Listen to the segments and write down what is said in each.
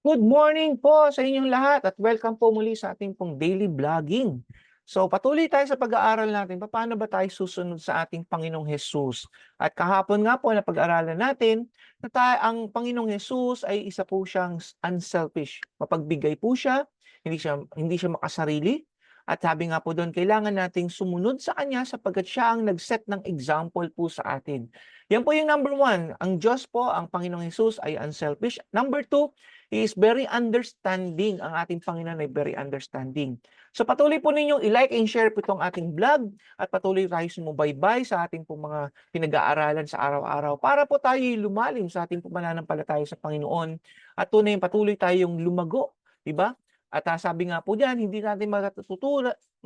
Good morning po sa inyong lahat at welcome po muli sa ating pong daily vlogging. So patuloy tayo sa pag-aaral natin paano ba tayo susunod sa ating Panginoong Hesus. At kahapon nga po na pag-aralan natin na ang Panginoong Hesus ay isa po siyang unselfish. Mapagbigay po siya, hindi siya makasarili. At sabi nga po doon, kailangan nating sumunod sa Kanya sapagkat siya ang nag-set ng example po sa atin. Yan po yung number one. Ang Diyos po, ang Panginoong Hesus ay unselfish. Number two, He is very understanding. Ang ating Panginoon ay very understanding. So patuloy po ninyong i-like and share po itong ating vlog at patuloy tayo sumubaybay sa ating po mga pinag-aaralan sa araw-araw para po tayo lumalim sa ating pananampalataya sa Panginoon at tunay patuloy tayong lumago, di ba? At sabi nga po diyan, hindi natin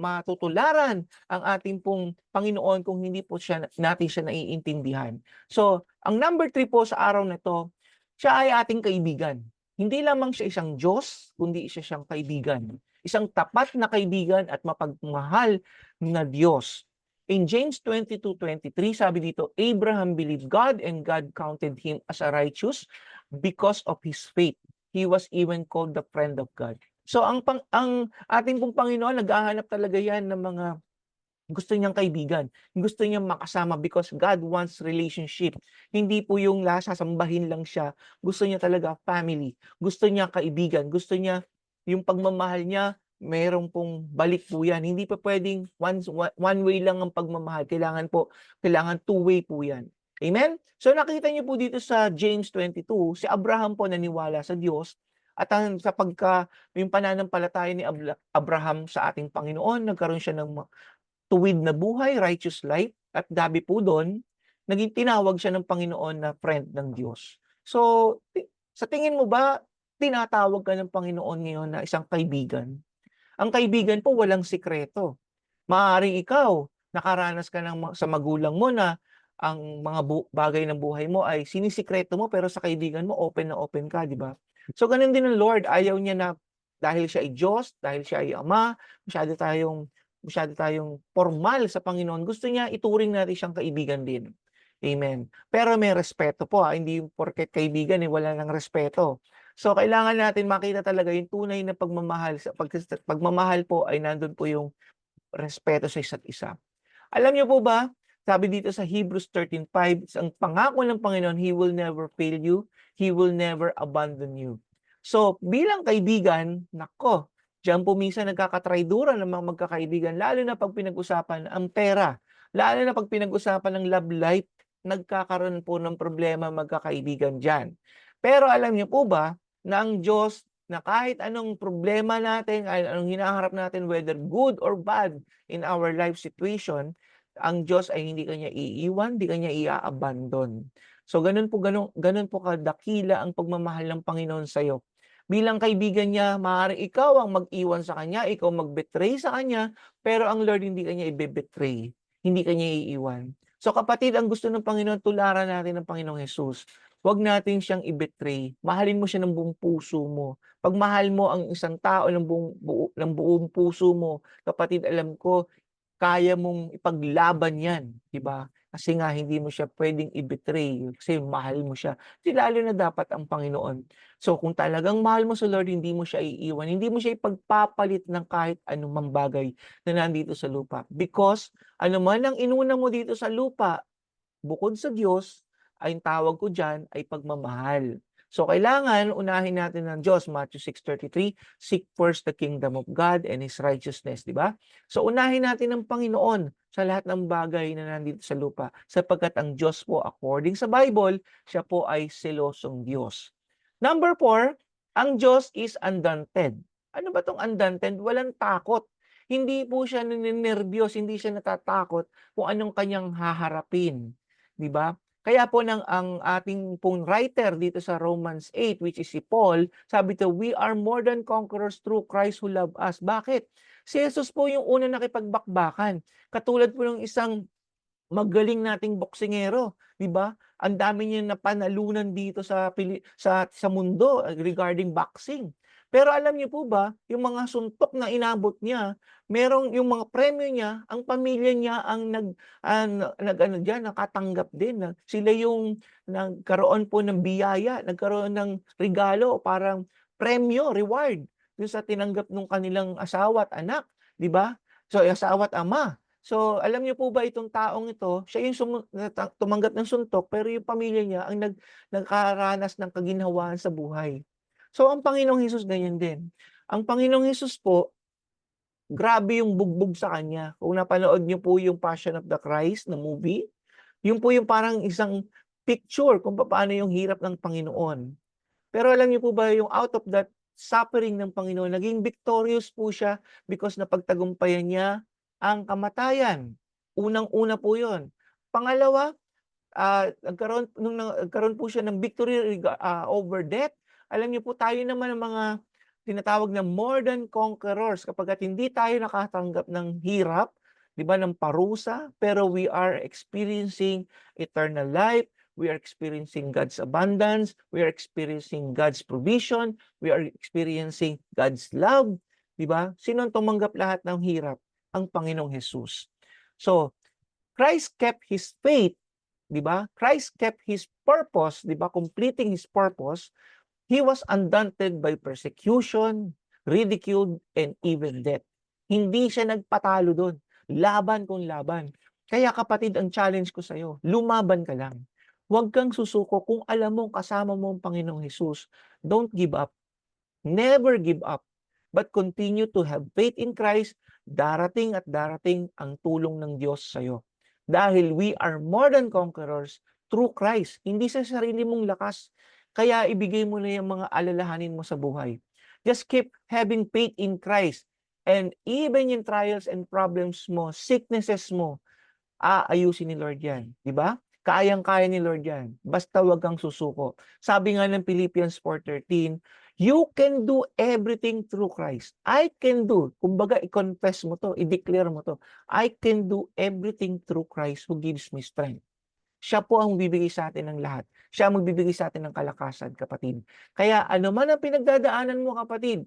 matutularan ang ating pong Panginoon kung hindi po natin siya naiintindihan. So, ang number 3 po sa araw na ito, siya ay ating kaibigan. Hindi lamang siya isang Diyos, kundi siya siyang kaibigan. Isang tapat na kaibigan at mapagmahal na Diyos. In James 22:23, sabi dito, Abraham believed God and God counted him as a righteous because of his faith. He was even called the friend of God. So ang ating pong Panginoon, naghahanap talaga yan ng mga gusto niyang kaibigan. Gusto niyang makasama because God wants relationship. Hindi po yung sasambahin lang siya. Gusto niya talaga family. Gusto niya kaibigan. Gusto niya yung pagmamahal niya, mayroong pong balik po yan. Hindi pa pwedeng one way lang ang pagmamahal. Kailangan two-way po yan. Amen? So nakita niyo po dito sa James 22, si Abraham po naniwala sa Diyos at yung pananampalataya ni Abraham sa ating Panginoon, nagkaroon siya ng tuwid na buhay, righteous life, at dabi po doon, naging tinawag siya ng Panginoon na friend ng Diyos. So, sa tingin mo ba, tinatawag ka ng Panginoon ngayon na isang kaibigan? Ang kaibigan po walang sikreto. Maaaring ikaw, nakaranas ka sa magulang mo na ang mga bagay ng buhay mo ay sinisikreto mo pero sa kaibigan mo open na open ka, di ba? So ganun din ang Lord, ayaw niya na dahil siya ay Diyos, dahil siya ay Ama, masyado tayong formal sa Panginoon. Gusto niya ituring natin siyang kaibigan din. Amen. Pero may respeto po, hindi porket kaibigan wala nang respeto. So kailangan natin makita talaga yung tunay na pagmamahal. Pagmamahal po ay nandun po yung respeto sa isa't isa. Alam niyo po ba, sabi dito sa Hebrews 13:5, ang pangako ng Panginoon, He will never fail you, He will never abandon you. So, bilang kaibigan, nako, diyan po minsan nagkakatrayduran ng mga magkakaibigan, lalo na pag pinag-usapan ang pera, lalo na pag pinag-usapan ng love life, nagkakaroon po ng problema magkakaibigan diyan. Pero alam niyo po ba, na ang Diyos na kahit anong problema natin, kahit anong hinaharap natin, whether good or bad in our life situation, ang Diyos ay hindi kanya iiwan, hindi kanya i-abandon. So ganun po kadakila ang pagmamahal ng Panginoon sa iyo. Bilang kaibigan niya, maaaring ikaw ang mag-iwan sa kanya, ikaw mag-betray sa kanya, pero ang Lord hindi kanya i-betray, hindi kanya iiwan. So kapatid, ang gusto ng Panginoon, tularan natin ng Panginoong Hesus. Huwag natin siyang i-betray. Mahalin mo siya ng buong puso mo. Pag mahal mo ang isang tao ng buong puso mo, kapatid, alam ko, kaya mong ipaglaban yan, di ba? Kasi nga hindi mo siya pwedeng i-betray kasi mahal mo siya. Kasi lalo na dapat ang Panginoon. So kung talagang mahal mo sa Lord, hindi mo siya iiwan. Hindi mo siya ipagpapalit ng kahit anumang bagay na nandito sa lupa. Because ano man ang inuna mo dito sa lupa, bukod sa Diyos, ay tawag ko diyan ay pagmamahal. So kailangan unahin natin ng Diyos, Matthew 6:33, seek first the kingdom of God and His righteousness, di ba? So unahin natin ang Panginoon sa lahat ng bagay na nandito sa lupa, sapagkat ang Diyos po, according sa Bible, siya po ay selosong Diyos. Number 4, ang Diyos is undaunted. Ano ba tong undaunted? Walang takot. Hindi po siya ninenerbyos, hindi siya natatakot kung anong kanyang haharapin, 'di ba? Kaya po ang ating pong writer dito sa Romans 8, which is si Paul, sabi to, we are more than conquerors through Christ who loved us. Bakit? Si Jesus po yung unang nakipagbakbakan. Katulad po ng isang magaling nating boksingero, 'di ba? Ang dami niyang napanalunan dito sa mundo regarding boxing. Pero alam niyo po ba, yung mga suntok na inabot niya, merong yung mga premyo niya, ang pamilya niya ang nag-ano diyan, nakatanggap din. Sila yung nagkaroon po ng biyaya, nagkaroon ng regalo, parang premyo, reward dun sa tinanggap nung kanilang asawa at anak, 'di ba? So, asawa at ama. So, alam niyo po ba itong taong ito, siya yung tumanggap ng suntok, pero yung pamilya niya ang nagkaranas ng kaginhawaan sa buhay. So, ang Panginoong Hesus ganyan din. Ang Panginoong Hesus po, grabe yung bugbog sa kanya. Kung napanood niyo po yung Passion of the Christ na movie, yun po yung parang isang picture kung paano yung hirap ng Panginoon. Pero alam niyo po ba yung out of that suffering ng Panginoon, naging victorious po siya because napagtagumpayan niya ang kamatayan. Unang-una po yun. Pangalawa, nagkaroon po siya ng victory over death. Alam niyo po tayo naman ang mga tinatawag na more than conquerors kapagkat hindi tayo nakatanggap ng hirap, 'di ba, ng parusa, pero we are experiencing eternal life, we are experiencing God's abundance, we are experiencing God's provision, we are experiencing God's love, 'di ba? Sino ang tumanggap lahat ng hirap? Ang Panginoong Hesus. So, Christ kept his faith, 'di ba? Christ kept his purpose, 'di ba? Completing his purpose. He was undaunted by persecution, ridiculed, and even death. Hindi siya nagpatalo doon. Laban kung laban. Kaya kapatid, ang challenge ko sa'yo, lumaban ka lang. Huwag kang susuko kung alam mong kasama mo ang Panginoong Hesus. Don't give up. Never give up. But continue to have faith in Christ. Darating at darating ang tulong ng Diyos sa'yo. Dahil we are more than conquerors through Christ. Hindi sa sarili mong lakas. Kaya ibigay mo na yung mga alalahanin mo sa buhay. Just keep having faith in Christ. And even in trials and problems mo, sicknesses mo, aayusin ni Lord yan. Di ba? Kayang-kaya ni Lord yan. Basta wag kang susuko. Sabi nga ng Philippians 4:13, you can do everything through Christ. I can do. Kumbaga, i-confess mo to, i-declare mo to. I can do everything through Christ who gives me strength. Siya po ang bibigay sa atin ng lahat. Siya ang magbibigay sa atin ng kalakasan, kapatid. Kaya ano man ang pinagdadaanan mo, kapatid,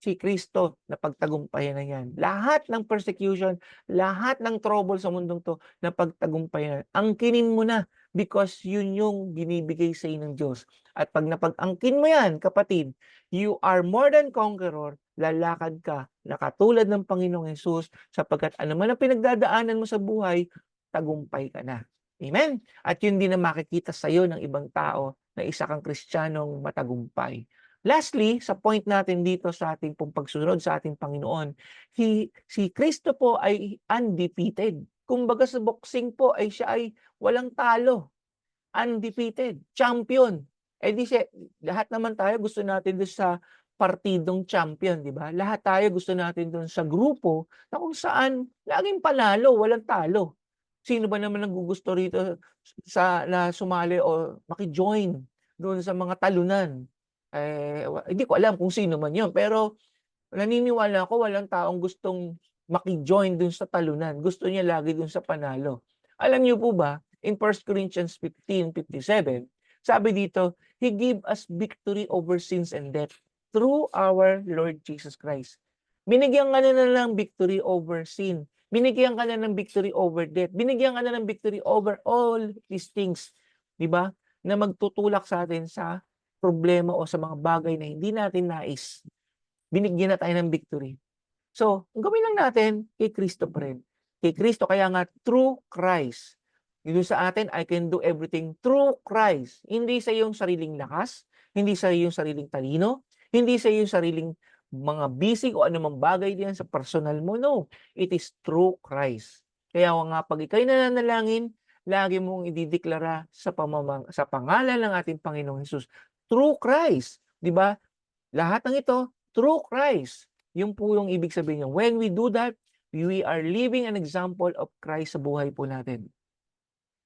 si Kristo na pagtagumpayan na yan. Lahat ng persecution, lahat ng trouble sa mundong to, na pagtagumpayan. Angkinin mo na because yun yung binibigay sa ng Diyos. At pag napag-angkin mo yan, kapatid, you are more than conqueror, lalakad ka na katulad ng Panginoong Hesus sapagkat ano man ang pinagdadaanan mo sa buhay, tagumpay ka na. Amen? At yun din ang makikita sa iyo ng ibang tao na isa kang Kristiyanong matagumpay. Lastly, sa point natin dito sa ating pong pagsunod sa ating Panginoon, si Kristo po ay undefeated. Kumbaga sa boxing po ay siya ay walang talo. Undefeated. Champion. Eh di siya, lahat naman tayo gusto natin doon sa partidong champion, di ba? Lahat tayo gusto natin doon sa grupo na kung saan laging panalo, walang talo. Sino ba naman ang gugusto rito na sumali o maki-join doon sa mga talunan? Hindi ko alam kung sino man 'yon, pero naniniwala ako walang taong gustong maki-join dun sa talunan. Gusto niya lagi dun sa panalo. Alam niyo po ba, in 1 Corinthians 15:57, sabi dito, He give us victory over sins and death through our Lord Jesus Christ. Binigyan ka na ng victory over sin. Binigyan ka na ng victory over death. Binigyan ka na ng victory over all these things, 'di ba? Na magtutulak sa atin sa problema o sa mga bagay na hindi natin nais. Binigyan na tayo ng victory. So, ang gawin lang natin kay Kristo pa rin. Kay Kristo, kaya nga through Christ. Yun sa atin, I can do everything through Christ. Hindi sa iyong sariling lakas, hindi sa iyong sariling talino, hindi sa iyong sariling mga bisig o anumang bagay diyan sa personal mo. No, it is through Christ. Kaya nga pag ikaw'y nananalangin, lagi mong idideklara sa pangalan ng ating Panginoong Hesus, through Christ. 'Di ba? Lahat ng ito, through Christ. Yung po yung ibig sabihin niya. When we do that, we are living an example of Christ sa buhay po natin.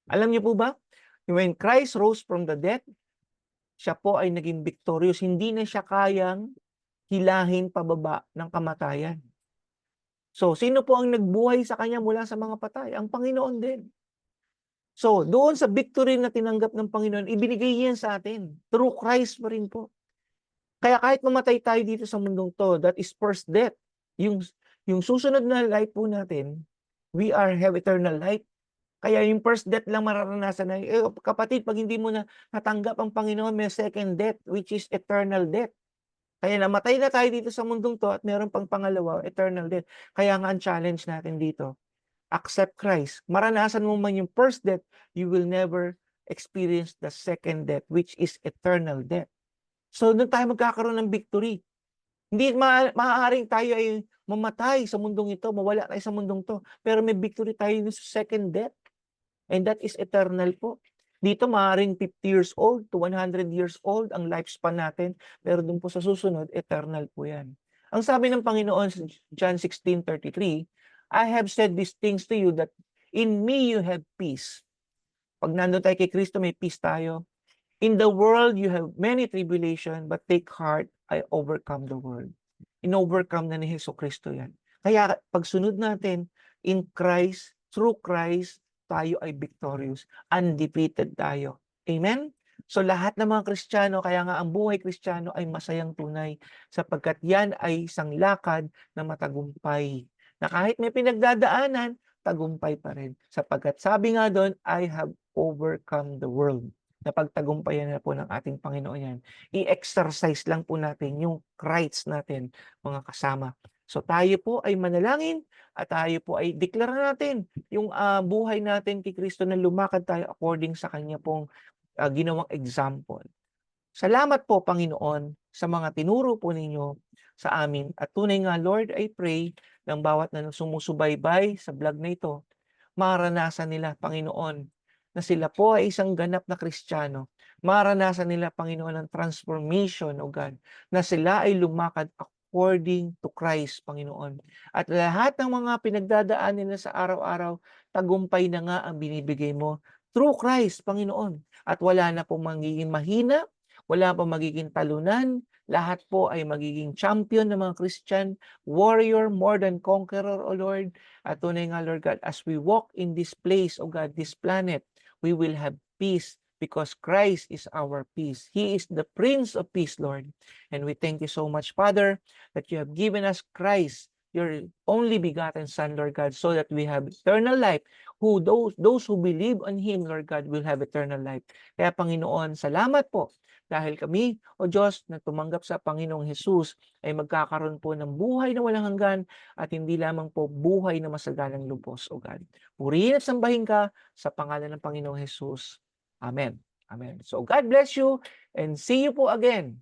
Alam niyo po ba? When Christ rose from the dead, siya po ay naging victorious. Hindi na siya kayang hilahin pababa ng kamatayan. So, sino po ang nagbuhay sa kanya mula sa mga patay? Ang Panginoon din. So, doon sa victory na tinanggap ng Panginoon, ibinigay yan sa atin. Through Christ pa rin po. Kaya kahit mamatay tayo dito sa mundong to, that is first death. Yung susunod na life po natin, we have eternal life Kaya yung first death lang mararanasan na kapatid 'pag hindi mo na natanggap ang Panginoon may second death, which is eternal death. Kaya namatay na tayo dito sa mundong 'to at meron pang pangalawa, eternal death. Kaya nga ang challenge natin dito, accept Christ. Maranasan mo man yung first death, you will never experience the second death, which is eternal death. So dun tayo magkakaroon ng victory. Hindi maaaring tayo ay mamatay sa mundong ito, mawala tayo sa mundong 'to, pero may victory tayo dun sa second death. And that is eternal po. Dito maaaring 50 years old to 100 years old ang lifespan natin, pero dun po sa susunod, eternal po yan. Ang sabi ng Panginoon sa John 16:33, I have said these things to you that in me you have peace. Pag nandun tayo kay Kristo, may peace tayo. In the world, you have many tribulation, but take heart, I overcome the world. In-overcome na ni Jesucristo yan. Kaya pagsunod natin, in Christ, through Christ, tayo ay victorious. Undefeated tayo. Amen? So lahat ng mga Kristiyano, kaya nga ang buhay Kristiyano ay masayang tunay sapagkat yan ay isang lakad na matagumpay. Na kahit may pinagdadaanan, tagumpay pa rin. Sapagkat sabi nga doon, I have overcome the world. Napagtagumpayan na po ng ating Panginoon yan. I-exercise lang po natin yung rights natin, mga kasama. So tayo po ay manalangin at tayo po ay deklara natin yung buhay natin kay Kristo na lumakad tayo according sa kanya pong ginawang example. Salamat po, Panginoon, sa mga tinuro po ninyo sa amin. At tunay nga, Lord, I pray ng bawat na sumusubaybay sa vlog na ito, maranasan nila, Panginoon, na sila po ay isang ganap na Kristiyano. Maranasan nila, Panginoon, ang transformation, O God, na sila ay lumakad according to Christ, Panginoon. At lahat ng mga pinagdadaan nila sa araw-araw, tagumpay na nga ang binibigay mo through Christ, Panginoon. At wala na pong magiging mahina, wala pong magiging talunan, lahat po ay magiging champion ng mga Christian, warrior, more than conqueror, O Lord. At tunay nga, Lord God, as we walk in this place, O God, this planet, we will have peace because Christ is our peace. He is the Prince of Peace, Lord. And we thank you so much, Father, that you have given us Christ, your only begotten Son, Lord God, so that we have eternal life. Those who believe on Him, Lord God, will have eternal life. Kaya Panginoon, salamat po dahil kami, O Diyos, na tumanggap sa Panginoong Hesus ay magkakaroon po ng buhay na walang hanggan at hindi lamang po buhay na masaganang lubos, O God. Purihin at sambahin ka sa pangalan ng Panginoong Hesus. Amen. Amen. So God bless you and see you po again